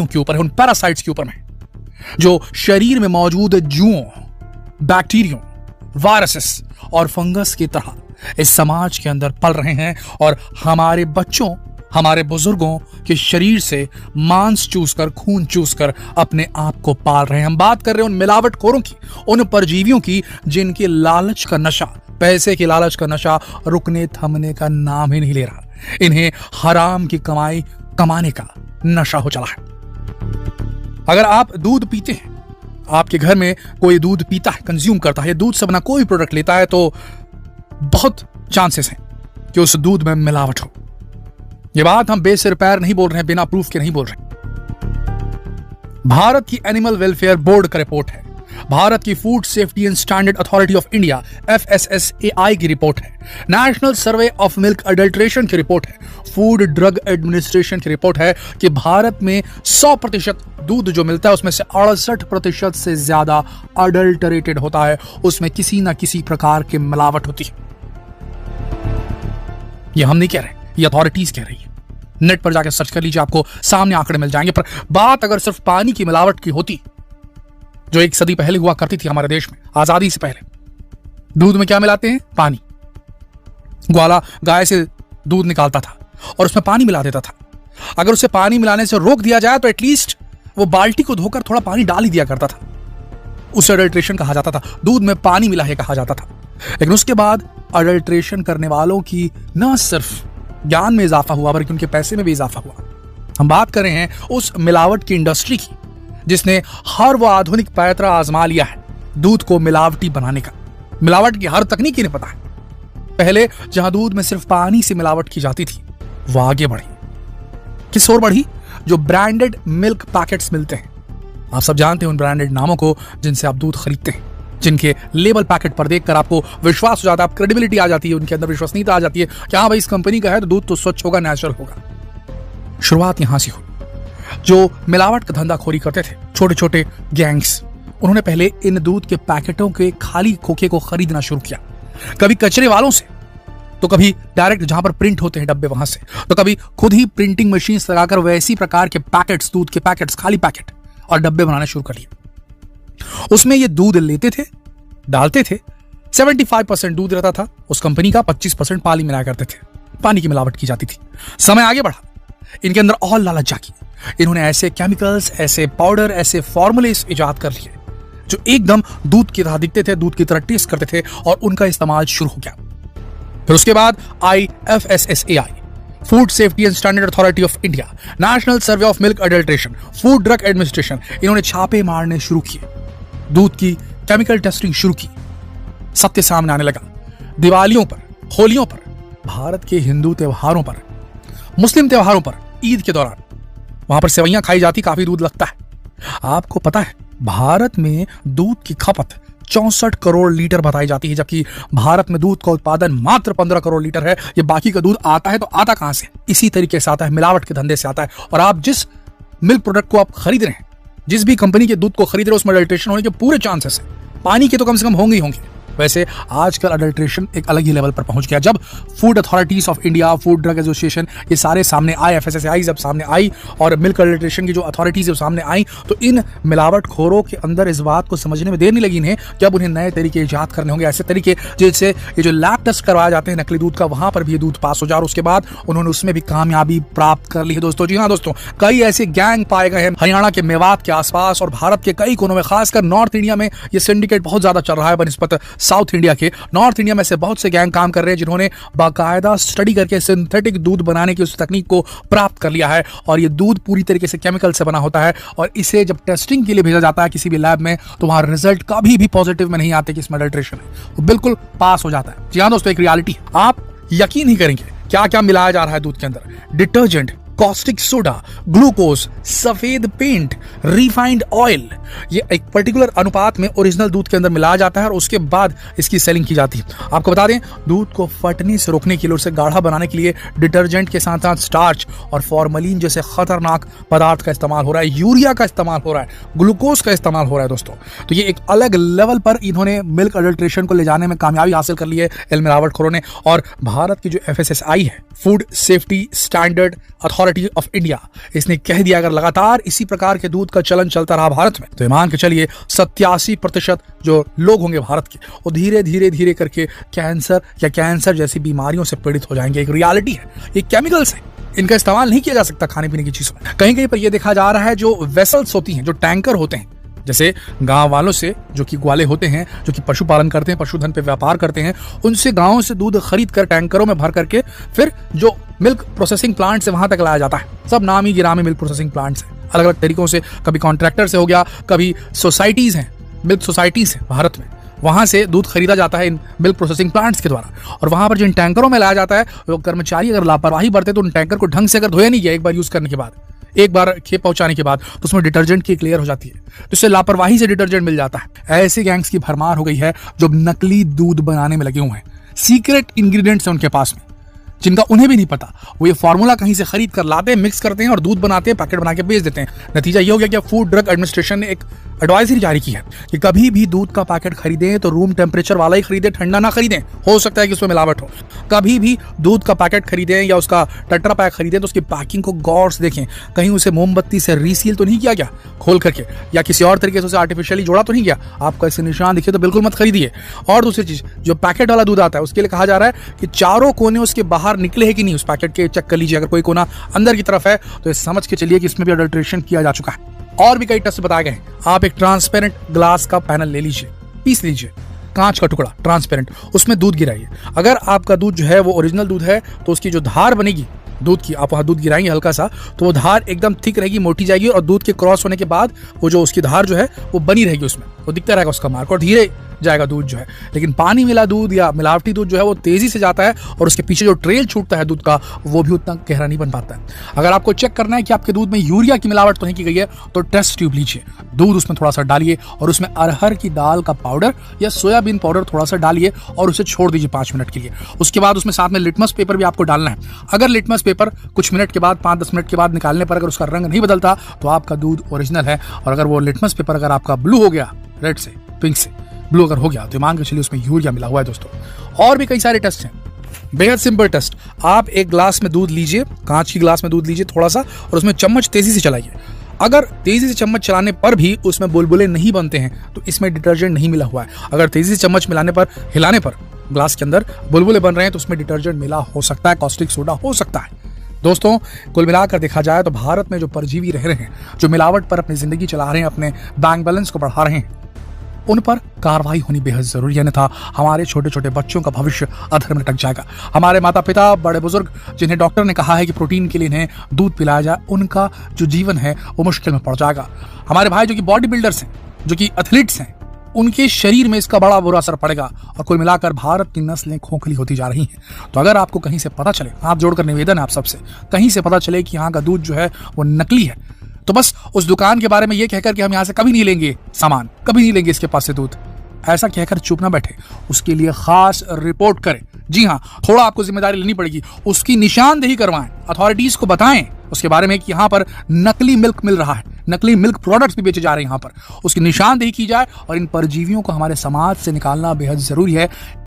बीमारियों के ऊपर है, उन पैरासाइट्स के ऊपर में जो शरीर में मौजूद जुओं, बैक्टीरिया, वायरसेस और फंगस की तरह इस समाज के अंदर पल रहे हैं और हमारे बच्चों, हमारे बुजुर्गों के शरीर से मांस चूसकर, खून चूसकर अपने आप को पाल रहे हैं। हम बात कर रहे हैं उन मिलावटखोरों की, उन परजीवियों की जिनके लालच का नशा, पैसे के लालच का नशा रुकने थमने का नाम ही नहीं ले रहा। इन्हें हराम की कमाई कमाने का नशा हो चला है। अगर आप दूध पीते हैं, आपके घर में कोई दूध पीता है, कंज्यूम करता है, दूध से बना कोई प्रोडक्ट लेता है, तो बहुत चांसेस हैं कि उस दूध में मिलावट हो। ये बात हम बेसिर पैर नहीं बोल रहे हैं, बिना प्रूफ के नहीं बोल रहे। भारत की एनिमल वेलफेयर बोर्ड का रिपोर्ट है, भारत की food safety and standard authority of India FSSAI की रिपोर्ट है, national survey of milk adulteration की रिपोर्ट है, फूड ड्रग एडमिनिस्ट्रेशन की रिपोर्ट है कि भारत में 100% दूध जो मिलता है उसमें से 68% से ज्यादा अडल्टरेटेड होता है, उसमें किसी ना किसी प्रकार की मिलावट होती है। ये हम नहीं कह रहे, ये अथॉरिटीज कह रही है। नेट पर जाकर सर्च कर लीजिए, आपको सामने आंकड़े मिल जाएंगे। पर बात अगर सिर्फ पानी की मिलावट की होती, जो 1 सदी पहले हुआ करती थी हमारे देश में, आजादी से पहले, दूध में क्या मिलाते हैं? पानी। ग्वाला गाय से दूध निकालता था और उसमें पानी मिला देता था। अगर उसे पानी मिलाने से रोक दिया जाए तो एटलीस्ट वो बाल्टी को धोकर थोड़ा पानी डाल ही दिया करता था। उसे अडल्ट्रेशन कहा जाता था, दूध में पानी मिला है कहा जाता था। लेकिन उसके बाद अडल्ट्रेशन करने वालों की न सिर्फ ज्ञान में इजाफा हुआ बल्कि उनके पैसे में भी इजाफा हुआ। हम बात कर रहे हैं उस मिलावट की इंडस्ट्री की जिसने हर वो आधुनिक पैतरा आजमा लिया है दूध को मिलावटी बनाने का। मिलावट की हर तकनीक इन्हें पता है। पहले जहां दूध में सिर्फ पानी से मिलावट की जाती थी, वो आगे बढ़ी। किस ओर बढ़ी? जो ब्रांडेड मिल्क पैकेट्स मिलते हैं, आप सब जानते हैं उन ब्रांडेड नामों को जिनसे आप दूध खरीदते हैं, जिनके लेबल पैकेट पर देखकर आपको विश्वास हो जाता है, आप क्रेडिबिलिटी आ जाती है, उनके अंदर विश्वसनीयता आ जाती है कि हाँ भाई इस कंपनी का है तो दूध तो स्वच्छ होगा, नेचुरल होगा। शुरुआत यहां से हुई। जो मिलावट का धंधाखोरी करते थे, छोटे छोटे गैंग्स, उन्होंने पहले इन दूध के पैकेटों के खाली खोखे को खरीदना शुरू किया, कभी कचरे वालों से, तो कभी डायरेक्ट जहां पर प्रिंट होते हैं डब्बे वहां से, तो कभी खुद ही प्रिंटिंग मशीन लगाकर वैसी प्रकार के पैकेट्स, दूध के पैकेट्स, खाली पैकेट और डब्बे बनाने शुरू कर लिए। उसमें ये दूध लेते थे, डालते थे, 75% दूध रहता था उस कंपनी का, 25% पानी मिलाया करते थे, पानी की मिलावट की जाती थी। समय आगे बढ़ा, इनके अंदर और लालच जागी। इन्होंने ऐसे केमिकल्स, ऐसे पाउडर, ऐसे फॉर्मूलेस इजाद कर लिए जो एकदम दूध की तरह दिखते थे, दूध की तरह टेस्ट करते थे, और उनका इस्तेमाल शुरू हो गया। फिर उसके बाद आई FSSAI, food safety and standard authority of India, national survey of milk adulteration, food drug administration, इन्होंने छापे मारने शुरू किए, दूध की केमिकल टेस्टिंग शुरू की। सत्य सामने आने लगा। दिवालियों पर, होलियों पर, भारत के हिंदू त्योहारों पर, मुस्लिम त्योहारों पर, ईद के दौरान वहां पर सेवैयां खाई जाती, काफी दूध लगता है। आपको पता है भारत में दूध की खपत 64 करोड़ लीटर बताई जाती है, जबकि भारत में दूध का उत्पादन मात्र 15 करोड़ लीटर है। ये बाकी का दूध आता है तो आता कहां से? इसी तरीके से आता है, मिलावट के धंधे से आता है। और आप जिस मिल्क प्रोडक्ट को आप खरीद रहे हैं, जिस भी कंपनी के दूध को खरीद रहे हैं, उसमें अडल्ट्रेशन होने के पूरे चांसेस है। पानी के तो कम से कम होंगे ही होंगे। वैसे आजकल अडल्ट्रेशन एक अलग ही लेवल पर पहुंच गया। जब food authorities of India, food drug association, ये सारे सामने आए, FSSAI जब सामने आई और मिल्क अडल्ट्रेशन की जो अथॉरिटीज जब सामने आई, तो इन मिलावटखोरों के अंदर इस बात को समझने में देर नहीं लगी इन्हें कि अब उन्हें नए तरीके इजाद करने होंगे, ऐसे तरीके जिससे ये जो लैब टेस्ट करवाए जाते हैं नकली दूध का, वहां पर भी ये दूध पास हो जाए। और उसके बाद उन्होंने उसमें भी कामयाबी प्राप्त कर ली है दोस्तों। जी हाँ दोस्तों, कई ऐसे गैंग पाए गए हैं हरियाणा के मेवात के आसपास और भारत के कई कोनों में, खासकर नॉर्थ इंडिया में ये सिंडिकेट बहुत ज्यादा चल रहा है बनिस्बत साउथ इंडिया के। नॉर्थ इंडिया में से बहुत से गैंग काम कर रहे हैं जिन्होंने बाकायदा स्टडी करके सिंथेटिक दूध बनाने की उस तकनीक को प्राप्त कर लिया है। और ये दूध पूरी तरीके से केमिकल से बना होता है और इसे जब टेस्टिंग के लिए भेजा जाता है किसी भी लैब में, तो वहां रिजल्ट कभी भी पॉजिटिव में नहीं आते कि इसमें अडल्ट्रेशन है, वो बिल्कुल पास हो जाता है। जी हाँ दोस्तों, एक रियलिटी आप यकीन नहीं करेंगे क्या क्या मिलाया जा रहा है दूध के अंदर। डिटर्जेंट, कॉस्टिक सोडा, ग्लूकोज, सफेद पेंट, रिफाइंड ऑयल, ये एक पर्टिकुलर अनुपात में ओरिजिनल दूध के अंदर मिलाया जाता है और उसके बाद इसकी सेलिंग की जाती है। आपको बता दें, दूध को फटने से रोकने के लिए, उसे गाढ़ा बनाने के लिए डिटर्जेंट के साथ साथ स्टार्च और फॉर्मलिन जैसे खतरनाक पदार्थ का इस्तेमाल हो रहा है, यूरिया का इस्तेमाल हो रहा है, ग्लूकोज का इस्तेमाल हो रहा है दोस्तों। तो ये एक अलग लेवल पर इन्होंने मिल्क अडल्ट्रेशन को ले जाने में कामयाबी हासिल कर ली है इन मिलावटखोरों ने। और भारत की जो FSSAI है, food safety standard authority authority of India, इसने कह दिया अगर लगातार इसी प्रकार के दूध का चलन चलता रहा भारत में, तो मान के चलिए 87% जो लोग होंगे भारत के, वो धीरे धीरे धीरे करके कैंसर या कैंसर जैसी बीमारियों से पीड़ित हो जाएंगे। एक रियलिटी है, ये केमिकल्स है, इनका इस्तेमाल नहीं किया जा सकता खाने पीने की चीजों में। कहीं कहीं पर यह देखा जा रहा है जो वेसल्स होती हैं, जो टैंकर होते हैं, जैसे गांव वालों से जो कि ग्वाले होते हैं, जो कि पशुपालन करते हैं, पशुधन पे व्यापार करते हैं, उनसे गांवों से दूध खरीद कर टैंकरों में भर करके फिर जो मिल्क प्रोसेसिंग प्लांट से वहां तक लाया जाता है। सब नामी गिरामी मिल्क प्रोसेसिंग प्लांट्स हैं, अलग अलग तरीकों से, कभी कॉन्ट्रैक्टर से हो गया, कभी सोसाइटीज हैं, मिल्क सोसाइटीज हैं भारत में, वहां से दूध खरीदा जाता है इन मिल्क प्रोसेसिंग प्लांट्स के द्वारा। और वहां पर जिन टैंकरों में लाया जाता है, वो कर्मचारी अगर लापरवाही बरते तो उन टैंकर को ढंग से अगर धोया नहीं गया एक बार यूज करने के बाद, एक बार खेप पहुंचाने के बाद, तो उसमें डिटर्जेंट की क्लियर हो जाती है, तो इससे लापरवाही से डिटर्जेंट मिल जाता है। ऐसे गैंग्स की भरमार हो गई है जो नकली दूध बनाने में लगे हुए हैं। सीक्रेट इंग्रेडिएंट्स हैं उनके पास में, जिनका उन्हें भी नहीं पता। वो ये फार्मूला कहीं से खरीद कर लाते हैं, मिक्स करते हैं और दूध बनाते हैं, पैकेट बना के बेच देते हैं। नतीजा ये हो गया कि फूड ड्रग एडमिनिस्ट्रेशन ने एक एडवाइजरी जारी की है कि कभी भी दूध का पैकेट खरीदें तो रूम टेम्परेचर वाला ही खरीदें, ठंडा ना खरीदें, हो सकता है कि उसमें मिलावट हो। कभी भी दूध का पैकेट खरीदें या उसका टेट्रा पैक खरीदें तो उसकी पैकिंग को गौर से देखें, कहीं उसे मोमबत्ती से रीसील तो नहीं किया गया खोल करके, या किसी और तरीके से उसे आर्टिफिशियली जोड़ा तो नहीं गया। आपको ऐसे निशान दिखे तो बिल्कुल मत खरीदिए। और दूसरी चीज, जो पैकेट वाला दूध आता है उसके लिए कहा जा रहा है कि चारों कोने उसके बाहर निकले है कि नहीं, उस पैकेट के चेक कर लीजिए। अगर कोई कोना अंदर की तरफ है तो समझ के चलिए कि इसमें भी अडल्ट्रेशन किया जा चुका है। और भी कई टेस्ट बताए गए हैं। आप एक ट्रांसपेरेंट ग्लास का पैनल ले लीजिए, पीस लीजिए, कांच का टुकड़ा ट्रांसपेरेंट, उसमें दूध गिराइए। अगर आपका दूध जो है वो ओरिजिनल दूध है तो उसकी जो धार बनेगी दूध की, आप वहां दूध गिराएंगे हल्का सा तो वो धार एकदम थिक रहेगी, मोटी जाएगी, और दूध के क्रॉस होने के बाद वो जो उसकी धार जो है वो बनी रहेगी, उसमें वो दिखता रहेगा उसका मार्क, और धीरे जाएगा दूध जो है। लेकिन पानी मिला दूध या मिलावटी दूध जो है वो तेजी से जाता है और उसके पीछे जो ट्रेल छूटता है दूध का वो भी उतना गहरा नहीं बन पाता है। अगर आपको चेक करना है कि आपके दूध में यूरिया की मिलावट तो नहीं की गई है तो टेस्ट ट्यूब लीजिए, दूध उसमें थोड़ा सा डालिए और उसमें अरहर की दाल का पाउडर या सोयाबीन पाउडर थोड़ा सा डालिए और उसे छोड़ दीजिए 5 मिनट के लिए। उसके बाद उसमें साथ में लिटमस पेपर भी आपको डालना है। अगर लिटमस पेपर कुछ मिनट के बाद, 5-10 मिनट के बाद निकालने पर अगर उसका रंग नहीं बदलता तो आपका दूध ओरिजिनल है। और अगर वो लिटमस पेपर अगर आपका ब्लू हो गया, रेड से पिंक से ब्लू अगर हो गया तो मान के चलिए उसमें यूरिया मिला हुआ है दोस्तों। और भी कई सारे टेस्ट हैं, बेहद सिंपल टेस्ट। आप एक ग्लास में दूध लीजिए, कांच की ग्लास में दूध लीजिए थोड़ा सा, और उसमें चम्मच तेजी से चलाइए। अगर तेजी से चम्मच चलाने पर भी उसमें बुलबुले नहीं बनते हैं तो इसमें डिटर्जेंट नहीं मिला हुआ है। अगर तेजी से चम्मच मिलाने पर, हिलाने पर ग्लास के अंदर बुलबुले बन रहे हैं तो उसमें डिटर्जेंट मिला हो सकता है, कॉस्टिक सोडा हो सकता है। दोस्तों, कुल मिलाकर देखा जाए तो भारत में जो परजीवी रह रहे हैं, जो मिलावट पर अपनी जिंदगी चला रहे हैं, अपने बैंक बैलेंस को बढ़ा रहे हैं, उन पर कार्रवाई होनी बेहद जरूरी है, अन्यथा हमारे छोटे छोटे बच्चों का भविष्य अधर में लटक जाएगा। हमारे माता पिता, बड़े बुजुर्ग जिन्हें डॉक्टर ने कहा है कि प्रोटीन के लिए इन्हें दूध पिलाया जाए, उनका जो जीवन है वो मुश्किल में पड़ जाएगा। हमारे भाई जो कि बॉडी बिल्डर्स हैं, जो कि एथलीट्स हैं, उनके शरीर में इसका बड़ा बुरा असर पड़ेगा और कुल मिलाकर भारत की नस्लें खोखली होती जा रही हैं। तो अगर आपको कहीं से पता चले, हाथ जोड़कर निवेदन है आप सबसे, कहीं से पता चले कि यहाँ का दूध जो है वो नकली है, तो बस उस दुकान के बारे में ये कहकर कि हम यहाँ से कभी नहीं लेंगे सामान, कभी नहीं लेंगे इसके पास से दूध, ऐसा कहकर चुप ना बैठे, उसके लिए खास रिपोर्ट करें। जी हाँ, थोड़ा आपको जिम्मेदारी लेनी पड़ेगी, उसकी निशानदेही करवाएं, अथॉरिटीज को बताएं उसके बारे में कि यहाँ पर नकली मिल्क मिल रहा है, नकली मिल्क प्रोडक्ट्स भी बेचे जा रहे हैं यहाँ पर, उसकी निशानदेही की जाए और इन परजीवियों को हमारे समाज से निकालना बेहद जरूरी है।